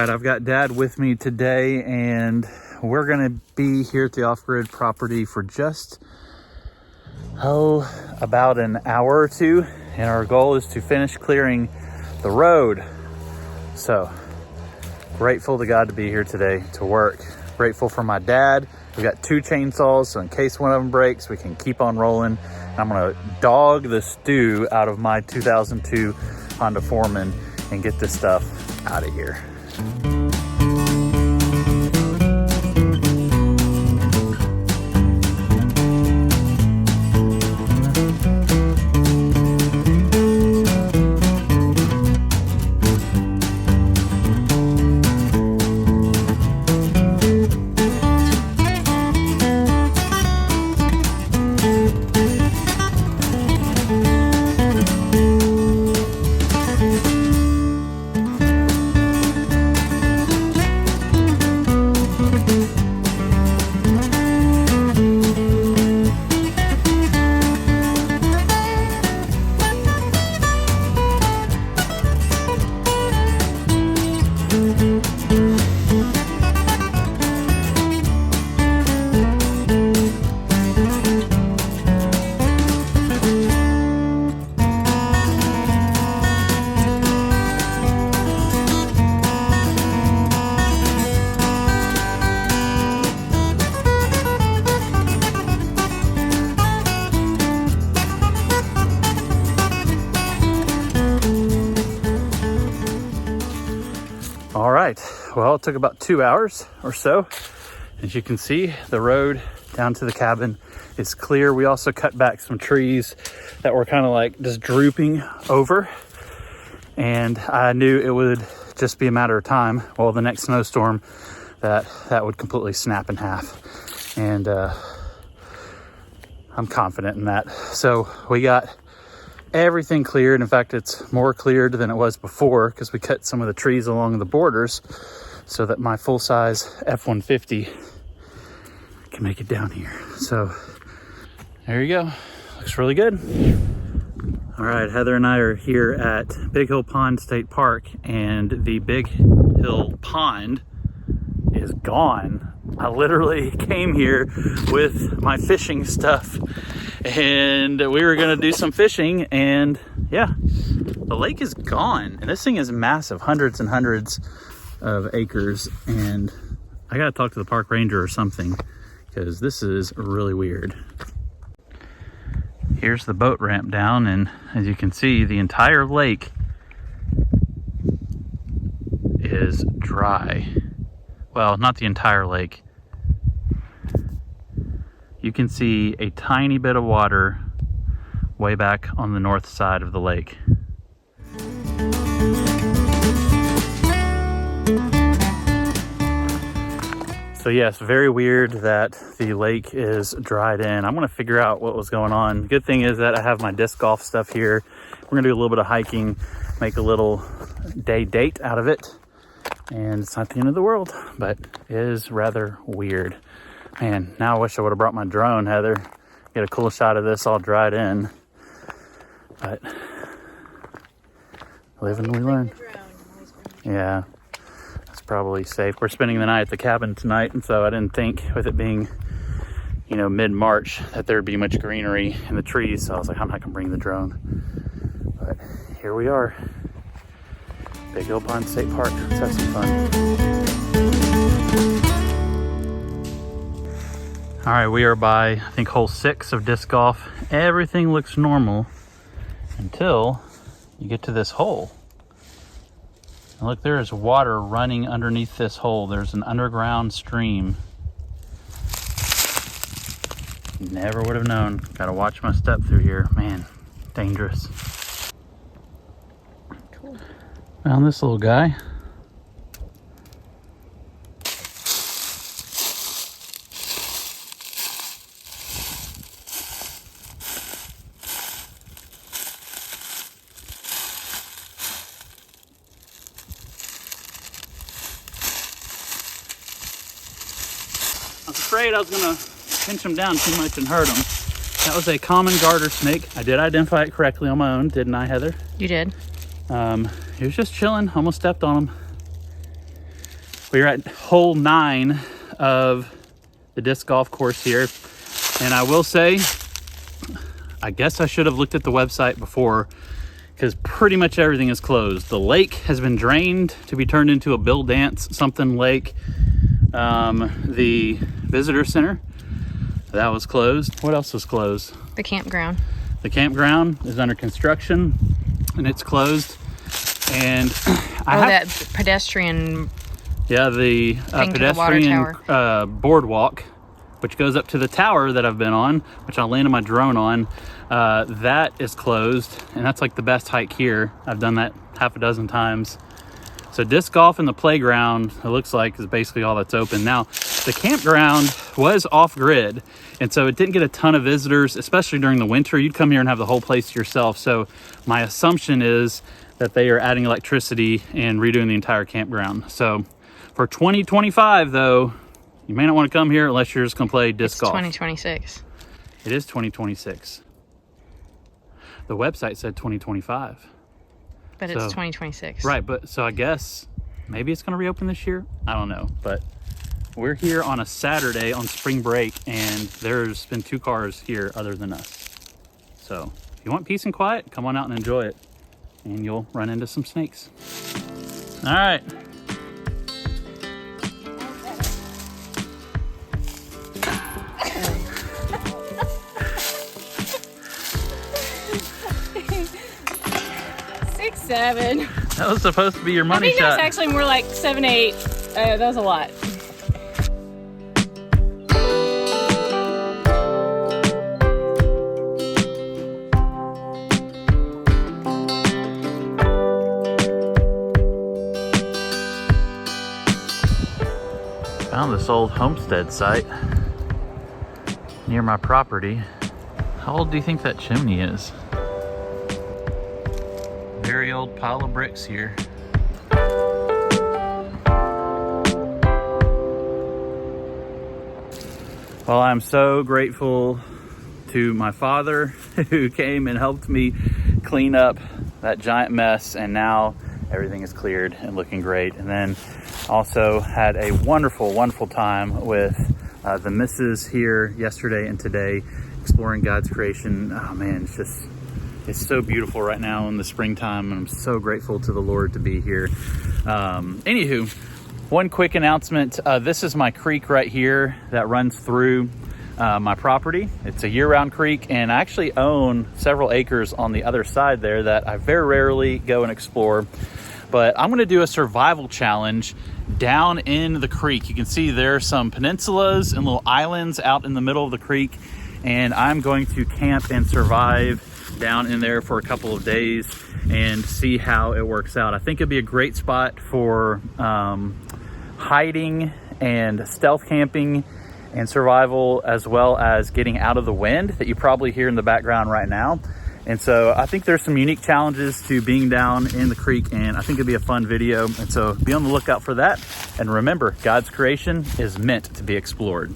right, I've got Dad with me today, and we're gonna be here at the off-grid property for just about an hour or two, and our goal is to finish clearing the road. So grateful to God to be here today to work. Grateful for my dad. We've got 2 chainsaws, so in case one of them breaks, we can keep on rolling. I'm gonna dog the stew out of my 2002 Honda Foreman and get this stuff out of here. All right, well, it took about 2 hours or so. As you can see, the road down to the cabin is clear. We also cut back some trees that were kind of like just drooping over. And I knew it would just be a matter of time, well, the next snowstorm, that would completely snap in half. And I'm confident in that. So we got everything cleared. In fact, it's more cleared than it was before because we cut some of the trees along the borders so that my full-size F-150 can make it down here. So there you go. Looks really good. All right, Heather and I are here at Big Hill Pond State Park, and the Big Hill Pond is gone. I literally came here with my fishing stuff and we were gonna do some fishing, and yeah, the lake is gone. And this thing is massive, hundreds and hundreds of acres, and I gotta talk to the park ranger or something because this is really weird. Here's the boat ramp down, and as you can see, the entire lake is dry. Well, not the entire lake. You can see a tiny bit of water way back on the north side of the lake. So yes, very weird that the lake is dried in. I'm gonna figure out what was going on. Good thing is that I have my disc golf stuff here. We're gonna do a little bit of hiking, make a little day date out of it. And it's not the end of the world, but it is rather weird. Man, now I wish I would have brought my drone, Heather. Get a cool shot of this all dried in. But live and we learn. Yeah, that's probably safe. We're spending the night at the cabin tonight, and so I didn't think, with it being, you know, mid-March, that there'd be much greenery in the trees. So I was like, I'm not gonna bring the drone. But here we are. Big Hill Pond State Park. Let's have some fun. All right, we are by, I think, hole 6 of disc golf. Everything looks normal until you get to this hole. And look, there is water running underneath this hole. There's an underground stream. Never would have known. Gotta watch my step through here. Man, dangerous. Cool. Found this little guy. I was afraid I was gonna pinch him down too much and hurt him. That was a common garter snake. I did identify it correctly on my own, didn't I, Heather? You did. He was just chilling, almost stepped on him. we're at hole 9 of the disc golf course here. And I will say, I guess I should have looked at the website before, because pretty much everything is closed. The lake has been drained to be turned into a Bill Dance something lake. The visitor center, that was closed. What else was closed? The campground. The campground is under construction and it's closed. And that pedestrian. Yeah, the pedestrian boardwalk, which goes up to the tower that I've been on, which I landed my drone on. That is closed, and that's like the best hike here. I've done that half a dozen times. So disc golf in the playground, it looks like, is basically all that's open. Now, the campground was off-grid, and so it didn't get a ton of visitors, especially during the winter. You'd come here and have the whole place to yourself. So my assumption is that they are adding electricity and redoing the entire campground. So for 2025, though, you may not want to come here unless you're just going to play disc golf. 2026. It is 2026. The website said 2025. But it's 2026. Right, but so I guess maybe it's going to reopen this year. I don't know, but we're here on a Saturday on spring break, and there's been 2 cars here other than us. So if you want peace and quiet, come on out and enjoy it, and you'll run into some snakes. All right. Seven. That was supposed to be your money shot. I think that's actually more like 7, 8. That was a lot. Found this old homestead site near my property. How old do you think that chimney is? Very old pile of bricks here. Well, I'm so grateful to my father who came and helped me clean up that giant mess, and now everything is cleared and looking great. And then also had a wonderful, wonderful time with the missus here yesterday and today, exploring God's creation. Oh man, it's so beautiful right now in the springtime, and I'm so grateful to the Lord to be here. Anywho, one quick announcement. This is my creek right here that runs through my property. It's a year-round creek, and I actually own several acres on the other side there that I very rarely go and explore. But I'm gonna do a survival challenge down in the creek. You can see there are some peninsulas and little islands out in the middle of the creek, and I'm going to camp and survive down in there for a couple of days and see how it works out. I think it'd be a great spot for hiding and stealth camping and survival, as well as getting out of the wind that you probably hear in the background right now. And so I think there's some unique challenges to being down in the creek, and I think it'd be a fun video. And so be on the lookout for that. And remember, God's creation is meant to be explored.